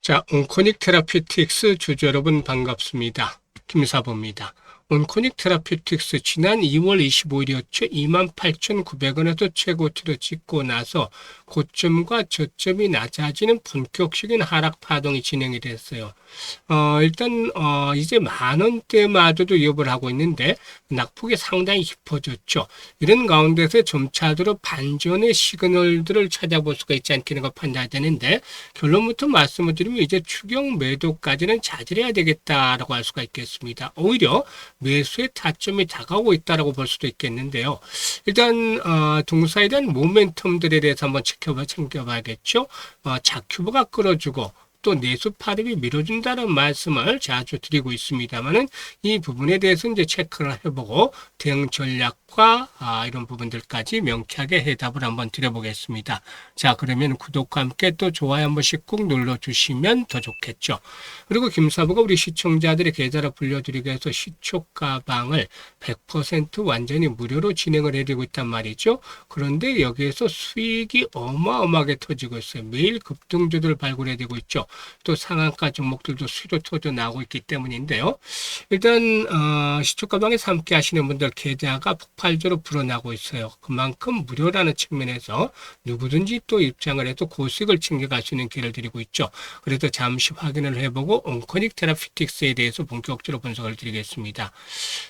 자, 온코닉 테라피틱스 주주 여러분 반갑습니다. 김사부입니다. 온코닉 테라피틱스 지난 2월 25일이었죠. 28,900원에서 최고치를 찍고 나서 고점과 저점이 낮아지는 본격적인 하락 파동이 진행이 됐어요. 일단 이제 만 원대마저도 위협을 하고 있는데 낙폭이 상당히 깊어졌죠. 이런 가운데서 점차적으로 반전의 시그널들을 찾아볼 수가 있지 않겠는가 판단되는데 결론부터 말씀을 드리면 이제 추경 매도까지는 자제해야 되겠다라고 할 수가 있겠습니다. 오히려 매수의 타점이 다가오고 있다라고 볼 수도 있겠는데요. 일단 동사에 대한 모멘텀들에 대해서 한번 챙겨봐야겠죠. 자큐브가 끌어주고 또 내수 파립이 밀어준다는 말씀을 자주 드리고 있습니다만은 이 부분에 대해서 이제 체크를 해보고 대응 전략과 이런 부분들까지 명쾌하게 해답을 한번 드려보겠습니다. 자, 그러면 구독과 함께 또 좋아요 한 번씩 꾹 눌러주시면 더 좋겠죠. 그리고 김사부가 우리 시청자들의 계좌를 불려드리기 위해서 시초 가방을 100% 완전히 무료로 진행을 해드리고 있단 말이죠. 그런데 여기에서 수익이 어마어마하게 터지고 있어요. 매일 급등주들 발굴해내고 있죠. 또 상한가 종목들도 수익도 터져 나오고 있기 때문인데요. 일단 시초 가방에서 함께 하시는 분들 계좌가 폭발적으로 불어나고 있어요. 그만큼 무료라는 측면에서 누구든지 또 입장을 해도 고수익을 챙겨갈 수 있는 기회를 드리고 있죠. 그래서 잠시 확인을 해보고 온코닉 테라피틱스에 대해서 본격적으로 분석을 드리겠습니다.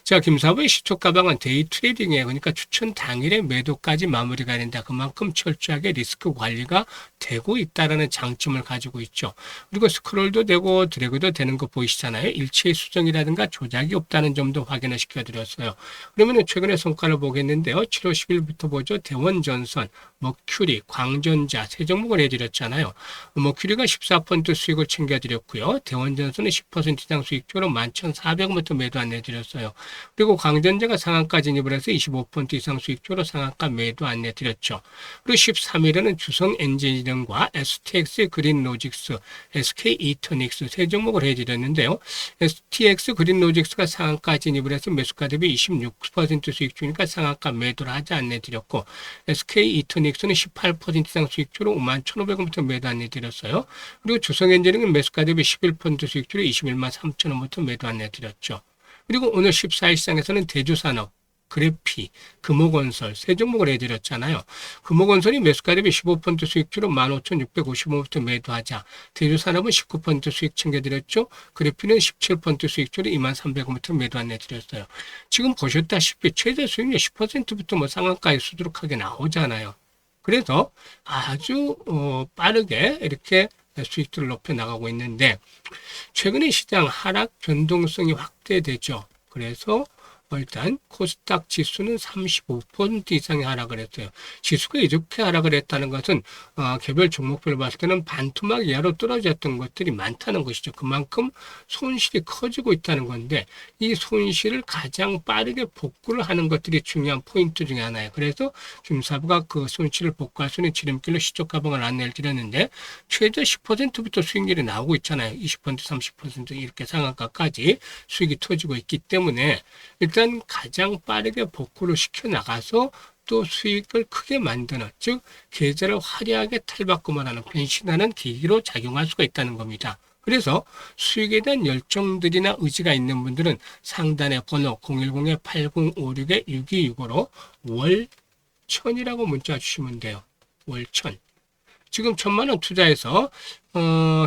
자, 김사부의 시초 가방은 데이 트레이딩이에요. 그러니까 추천 당일에 매도까지 마무리가 된다. 그만큼 철저하게 리스크 관리가 되고 있다는 장점을 가지고 있죠. 그리고 스크롤도 되고 드래그도 되는 거 보이시잖아요. 일체의 수정이라든가 조작이 없다는 점도 확인을 시켜드렸어요. 그러면 최근에 성과를 보겠는데요. 7월 10일부터 보죠. 대원전선, 머큐리, 광전자 세 종목을 해드렸잖아요. 머큐리가 14% 수익을 챙겨드렸고요. 대원전선은 10% 이상 수익적으로 11,400원부터 매도 안내드렸어요. 그리고 광전자가 상한가 진입을 해서 25% 이상 수익적으로 상한가 매도 안내드렸죠. 그리고 13일에는 주성엔지니어링과 STX 그린로직스, SK 이터닉스 세 종목을 해드렸는데요. STX 그린로직스가 상한가 진입을 해서 매수가 대비 26% 수익 중이니까 상한가 매도를 하지 안내드렸고 SK 이터닉스는 18% 이상 수익주로 51,500원부터 매도 안내드렸어요. 그리고 주성엔지니어링은 매수가 대비 11% 수익주로 21만 3천원부터 매도 안내드렸죠. 그리고 오늘 14일 시장에서는 대주산업, 그래피, 금호건설 세 종목을 해드렸잖아요. 금호건설이 매수가 대비 15% 수익주로 15,655원부터 매도하자. 대주산업은 19% 수익 챙겨드렸죠. 그래피는 17% 수익주로 23,300원부터 매도 안내드렸어요. 지금 보셨다시피 최대 수익률 10%부터 뭐 상한가에 수두룩하게 나오잖아요. 그래서 아주 빠르게 이렇게 수익들을 높여 나가고 있는데 최근에 시장 하락 변동성이 확대되죠. 그래서 일단 코스닥 지수는 35% 이상의 하락을 했어요. 지수가 이렇게 하락을 했다는 것은 개별 종목별로 봤을 때는 반토막 이하로 떨어졌던 것들이 많다는 것이죠. 그만큼 손실이 커지고 있다는 건데 이 손실을 가장 빠르게 복구를 하는 것들이 중요한 포인트 중에 하나예요. 그래서 김사부가 그 손실을 복구할 수 있는 지름길로 시적 가방을 안내를 드렸는데 최대 10%부터 수익률이 나오고 있잖아요. 20%, 30% 이렇게 상한가까지 수익이 터지고 있기 때문에 일단 가장 빠르게 복구를 시켜나가서 또 수익을 크게 만드는, 즉 계좌를 화려하게 탈바꿈하는 변신하는 계기로 작용할 수가 있다는 겁니다. 그래서 수익에 대한 열정들이나 의지가 있는 분들은 상단의 번호 010-8056-6265로 월천이라고 문자 주시면 돼요. 월천. 지금 1,000만 원 투자해서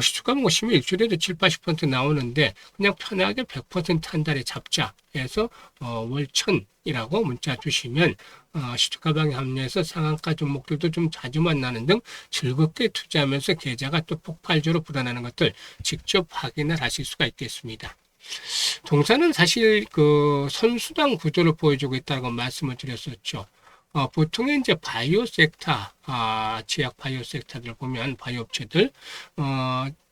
시초가 보시면 일주일에도 7, 80% 나오는데 그냥 편하게 100% 한 달에 잡자 해서 월천이라고 문자 주시면 시초가방에 합류해서 상한가 종목들도 좀 자주 만나는 등 즐겁게 투자하면서 계좌가 또 폭발적으로 불어나는 것들 직접 확인을 하실 수가 있겠습니다. 동사는 사실 그 선수당 구조를 보여주고 있다고 말씀을 드렸었죠. 보통의 이제 바이오 섹터, 제약 바이오 섹터들 보면 바이오 업체들,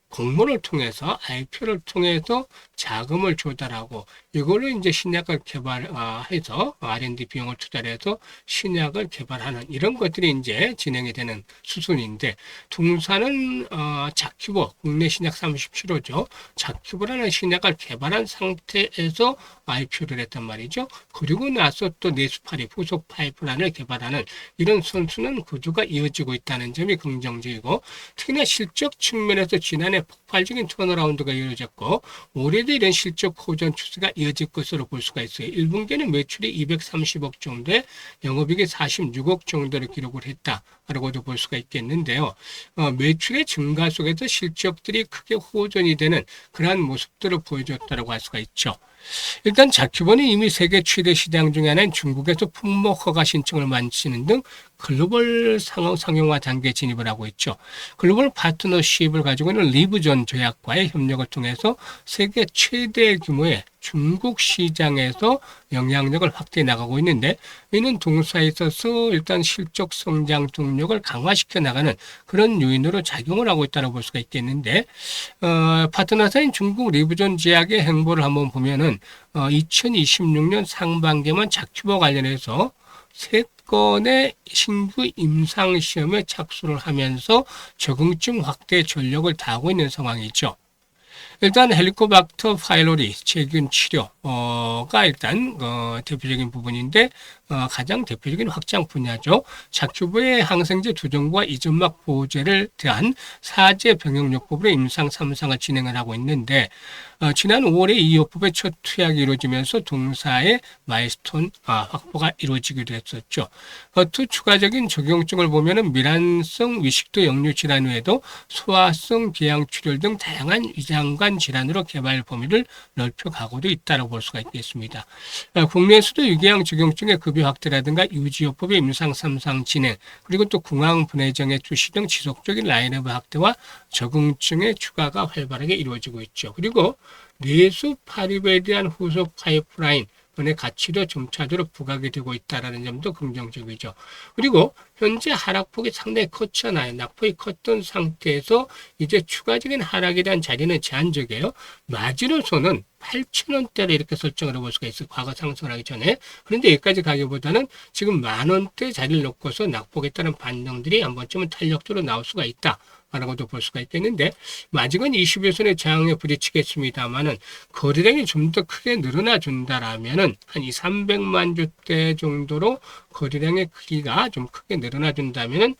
공모를 통해서 IPO를 통해서 자금을 조달하고 이걸로 이제 신약을 개발해서 R&D 비용을 투자해서 신약을 개발하는 이런 것들이 이제 진행이 되는 수순인데 동사는 자큐버 국내 신약 37호죠. 자큐버라는 신약을 개발한 상태에서 IPO를 했단 말이죠. 그리고 나서 또 내수파리 후속 파이프라인을 개발하는 이런 선수는 구조가 이어지고 있다는 점이 긍정적이고 특히나 실적 측면에서 지난해 폭발적인 턴어라운드가 이루어졌고 올해도 이런 실적 호전 추세가 이어질 것으로 볼 수가 있어요. 1분기에는 매출이 230억 정도에 영업이익이 46억 정도를 기록을 했다라고도 볼 수가 있겠는데요. 매출의 증가 속에서 실적들이 크게 호전이 되는 그러한 모습들을 보여줬다고 할 수가 있죠. 일단 자큐본이 이미 세계 최대 시장 중에 하나인 중국에서 품목 허가 신청을 마치는 등 글로벌 상용화 단계에 진입을 하고 있죠. 글로벌 파트너십을 가지고 있는 리브존 조약과의 협력을 통해서 세계 최대 규모의 중국 시장에서 영향력을 확대해 나가고 있는데 이는 동사에 있어서 일단 실적 성장 동력을 강화시켜 나가는 그런 요인으로 작용을 하고 있다고 볼 수가 있겠는데 파트너사인 중국 리브존 제약의 행보를 한번 보면은 2026년 상반기만 자큐버 관련해서 3건의 신규 임상시험에 착수를 하면서 적응증 확대 전력을 다하고 있는 상황이죠. 일단 헬리코박터 파일로리 세균 치료가 일단 대표적인 부분인데 가장 대표적인 확장 분야죠. 자큐브의 항생제 2종과 이점막 보호제를 대한 4제 병역요법으로 임상 3상을 진행을 하고 있는데 지난 5월에 이 요법의 첫 투약이 이루어지면서 동사의 마일스톤 확보가 이루어지기도 했었죠. 또 추가적인 적용증을 보면은 미란성 위식도 역류 질환 외에도 소화성 비양출혈 등 다양한 위장관 질환으로 개발 범위를 넓혀가고도 있다고 볼 수가 있겠습니다. 국내에서도 유기양 적용증의 급여 확대라든가 유지요법의 임상 3상 진행 그리고 또 궁합 분해정의 출시 등 지속적인 라인업 확대와 적응증의 추가가 활발하게 이루어지고 있죠. 그리고 내수 파립에 대한 후속 파이프라인 의 가치도 점차적으로 부각이 되고 있다는 점도 긍정적이죠. 그리고 현재 하락폭이 상당히 컸잖아요. 낙폭이 컸던 상태에서 이제 추가적인 하락에 대한 자리는 제한적이에요. 마지노선은 8,000원대를 이렇게 설정을 해볼 수가 있어요. 과거 상승을 하기 전에. 그런데 여기까지 가기보다는 지금 10,000원대 자리를 놓고서 낙폭에 따른 반등들이 한 번쯤은 탄력적으로 나올 수가 있다. 라고도 볼 수가 있겠는데 아직은 21선의 저항에 부딪히겠습니다만은 거래량이 좀 더 크게 늘어나 준다라면은 한 200~300만 주대 정도로 거래량의 크기가 좀 크게 늘어나 준다면은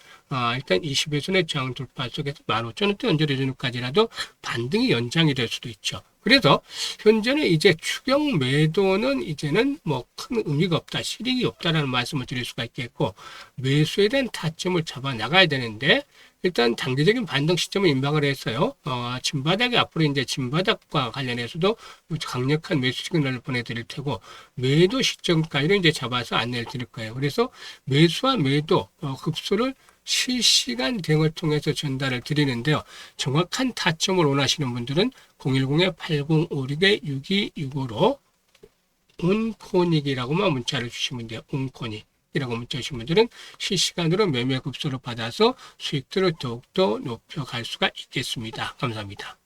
일단 21선의 저항 돌파 속에서 15,000원대 언저리까지라도 반등이 연장이 될 수도 있죠. 그래서 현재는 이제 추경 매도는 이제는 뭐 큰 의미가 없다, 실익이 없다라는 말씀을 드릴 수가 있겠고 매수에 대한 타점을 잡아 나가야 되는데 일단 단기적인 반등 시점을 임박을 했어요. 진바닥이 앞으로 이제 진바닥과 관련해서도 강력한 매수 시그널을 보내드릴 테고 매도 시점까지는 이제 잡아서 안내를 드릴 거예요. 그래서 매수와 매도 급소를 실시간 대응을 통해서 전달을 드리는데요. 정확한 타점을 원하시는 분들은 010-8056-6265로 온코닉이라고만 문자를 주시면 돼요. 온코닉. 이라고 문자 주신 분들은 실시간으로 매매 급소를 받아서 수익들을 더욱더 높여갈 수가 있겠습니다. 감사합니다.